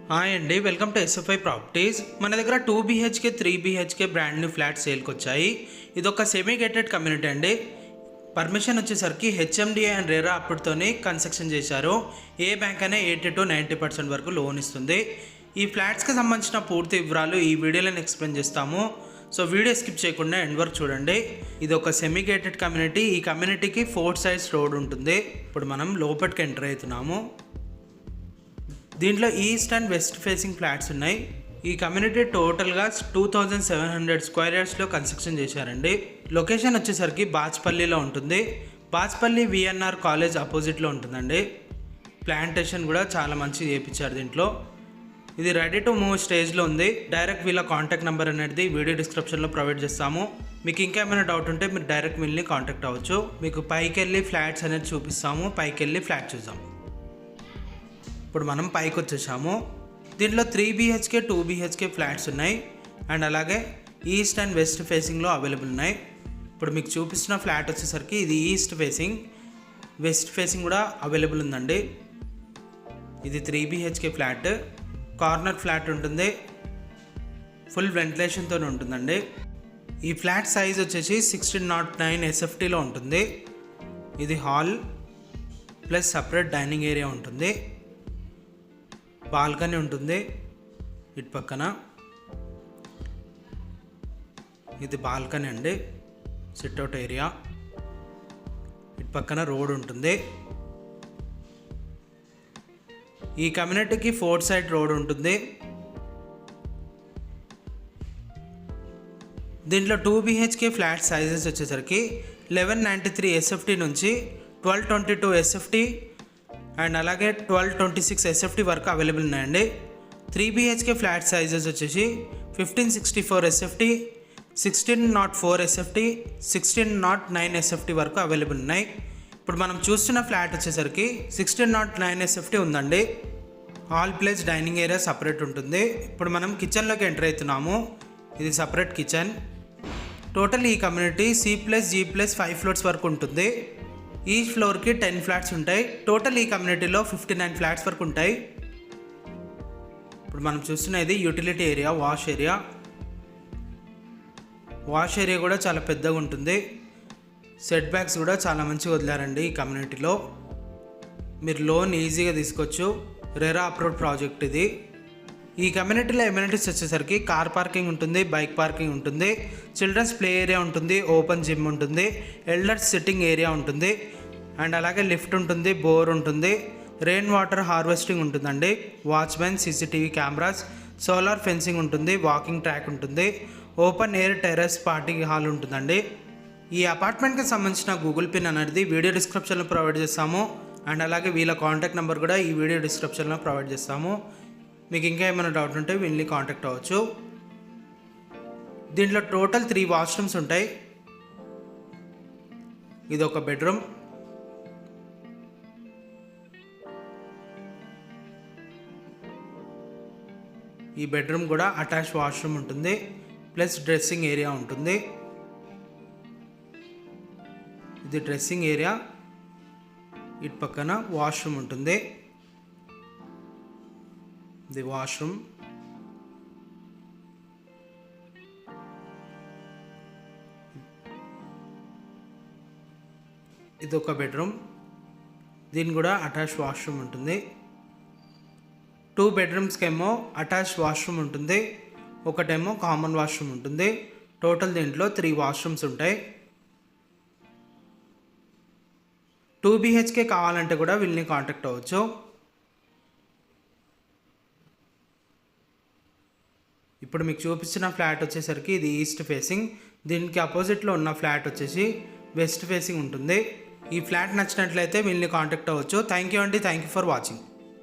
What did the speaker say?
Hi అండి, welcome to SFI properties. మన దగ్గర 2 BHK 3 BHK brand new flats సేల్కి వచ్చాయి. ఇది ఒక సెమీ గేటెడ్ కమ్యూనిటీ అండి. పర్మిషన్ వచ్చేసరికి హెచ్ఎండిఏ అండ్ రెరా అప్పుడుతోనే కన్స్ట్రక్షన్ చేశారు. ఏ బ్యాంక్ అయినా 80 to 90% వరకు లోన్ ఇస్తుంది. ఈ ఫ్లాట్స్కి సంబంధించిన పూర్తి వివరాలు ఈ వీడియోలో ఎక్స్ప్లెయిన్ చేస్తాము. సో వీడియో స్కిప్ చేయకుండా ఎండ్ వరకు చూడండి. ఇది ఒక సెమీ గేటెడ్ కమ్యూనిటీ. ఈ కమ్యూనిటీకి 4 sides రోడ్ ఉంటుంది. ఇప్పుడు మనం లోపలికి ఎంటర్ అవుతున్నాము. దీంట్లో east and west facing flats ఉన్నాయి. ఈ కమ్యూనిటీ టోటల్గా 2700 స్క్వేర్ యార్డ్స్లో కన్స్ట్రక్షన్ చేశారండి. లొకేషన్ వచ్చేసరికి బాచ్పల్లిలో ఉంటుంది. బాచ్పల్లి విఎన్ఆర్ కాలేజ్ అపోజిట్లో ఉంటుందండి. ప్లాంటేషన్ కూడా చాలా మంచిగా చేయించారు దీంట్లో. ఇది రెడీ టు మూవ్ స్టేజ్లో ఉంది. డైరెక్ట్ వీళ్ళ కాంటాక్ట్ నెంబర్ అనేది వీడియో డిస్క్రిప్షన్లో ప్రొవైడ్ చేస్తాము. మీకు ఇంకా ఏమైనా డౌట్ ఉంటే మీరు డైరెక్ట్ వీళ్ళని కాంటాక్ట్ అవ్వచ్చు. మీకు పైకి వెళ్ళి ఫ్లాట్స్ అనేది చూపిస్తాము. పైకి వెళ్ళి ఫ్లాట్ చూద్దాం. ఇప్పుడు మనం పైకి వచ్చేసాము. దీంట్లో 3 BHK 2 BHK ఫ్లాట్స్ ఉన్నాయి అండ్ అలాగే ఈస్ట్ అండ్ వెస్ట్ ఫేసింగ్లో అవైలబుల్ ఉన్నాయి. ఇప్పుడు మీకు చూపిస్తున్న ఫ్లాట్ వచ్చేసరికి ఇది ఈస్ట్ ఫేసింగ్, వెస్ట్ ఫేసింగ్ కూడా అవైలబుల్ ఉందండి. ఇది 3 BHK ఫ్లాట్, కార్నర్ ఫ్లాట్ ఉంటుంది, ఫుల్ వెంటిలేషన్తో ఉంటుందండి. ఈ ఫ్లాట్ సైజ్ వచ్చేసి 1609 SFTలో ఉంటుంది. ఇది hall plus separate dining area ఉంటుంది. బాల్కనీ ఉంటుంది ఇటు పక్కన. ఇది బాల్కనీ అండి, సిట్అవుట్ ఏరియా. ఇటు పక్కన రోడ్ ఉంటుంది. ఈ కమ్యూనిటీకి 4 side రోడ్ ఉంటుంది. దీంట్లో 2 BHK ఫ్లాట్ సైజెస్ వచ్చేసరికి 1193 SFT నుంచి 1222 SFT అండ్ అలాగే 1226 SFT వరకు అవైలబుల్ ఉన్నాయండి. 3 BHK ఫ్లాట్ సైజెస్ వచ్చేసి 1564 SFT, 1604 SFT, 1609 SFT వరకు అవైలబుల్ ఉన్నాయి. ఇప్పుడు మనం చూస్తున్న ఫ్లాట్ వచ్చేసరికి 1609 SFT ఉందండి. Hall plus dining area separate ఉంటుంది. ఇప్పుడు మనం కిచెన్లోకి ఎంటర్ అవుతున్నాము. ఇది సపరేట్ కిచెన్. టోటల్ ఈ కమ్యూనిటీ C+G+5 ఫ్లోర్స్ వరకు ఉంటుంది. ఈచ్ ఫ్లోర్కి 10 ఫ్లాట్స్ ఉంటాయి. టోటల్ ఈ కమ్యూనిటీలో 59 ఫ్లాట్స్ వరకు ఉంటాయి. ఇప్పుడు మనం చూస్తున్నది utility area, wash area. Wash area కూడా చాలా పెద్దగా ఉంటుంది. సెట్ బ్యాక్స్ కూడా చాలా మంచిగా వదిలారండి ఈ కమ్యూనిటీలో. మీరు లోన్ ఈజీగా తీసుకోవచ్చు. రెరా అప్రూవ్డ్ ప్రాజెక్ట్ ఇది. ఈ కమ్యూనిటీలో ఎమ్యూనిటీస్ వచ్చేసరికి కార్ పార్కింగ్ ఉంటుంది, బైక్ పార్కింగ్ ఉంటుంది, చిల్డ్రన్స్ ప్లే ఏరియా ఉంటుంది, ఓపెన్ జిమ్ ఉంటుంది, ఎల్డర్స్ సిట్టింగ్ ఏరియా ఉంటుంది అండ్ అలాగే లిఫ్ట్ ఉంటుంది, బోర్ ఉంటుంది, రెయిన్ వాటర్ హార్వెస్టింగ్ ఉంటుందండి, watchmen, CCTV cameras, solar fencing ఉంటుంది, వాకింగ్ ట్రాక్ ఉంటుంది, open air terrace party hall ఉంటుందండి. ఈ అపార్ట్మెంట్కి సంబంధించిన గూగుల్ పిన్ అనేది వీడియో డిస్క్రిప్షన్లో ప్రొవైడ్ చేస్తాము అండ్ అలాగే వీళ్ళ కాంటాక్ట్ నెంబర్ కూడా ఈ వీడియో డిస్క్రిప్షన్లో ప్రొవైడ్ చేస్తాము. మీకు ఇంకా ఏమైనా డౌట్ ఉంటే వీళ్ళని కాంటాక్ట్ అవ్వచ్చు. దీంట్లో టోటల్ 3 వాష్రూమ్స్ ఉంటాయి. ఇది ఒక బెడ్రూమ్. ఈ బెడ్రూమ్ కూడా అటాచ్ వాష్రూమ్ ఉంటుంది ప్లస్ డ్రెస్సింగ్ ఏరియా ఉంటుంది. ఇది డ్రెస్సింగ్ ఏరియా. ఇటు పక్కన వాష్రూమ్ ఉంటుంది. The washroom. ఇది ఒక బెడ్రూమ్. దీని కూడా అటాచ్ వాష్రూమ్ ఉంటుంది. 2 బెడ్రూమ్స్కి ఏమో అటాచ్ వాష్రూమ్ ఉంటుంది, ఒకటేమో కామన్ వాష్రూమ్ ఉంటుంది. టోటల్ దీంట్లో 3 వాష్రూమ్స్ ఉంటాయి. 2 BHK కావాలంటే కూడా వీళ్ళని కాంటాక్ట్ అవ్వచ్చు. ఇప్పుడు మీకు చూపించిన ఫ్లాట్ వచ్చేసరికి ఇది ఈస్ట్ ఫేసింగ్. దీనికి అపోజిట్లో ఉన్న ఫ్లాట్ వచ్చేసి వెస్ట్ ఫేసింగ్ ఉంటుంది. ఈ ఫ్లాట్ నచ్చినట్లయితే వీళ్ళని కాంటాక్ట్ అవ్వచ్చు. థ్యాంక్ యూ అండి. Thank you for watching.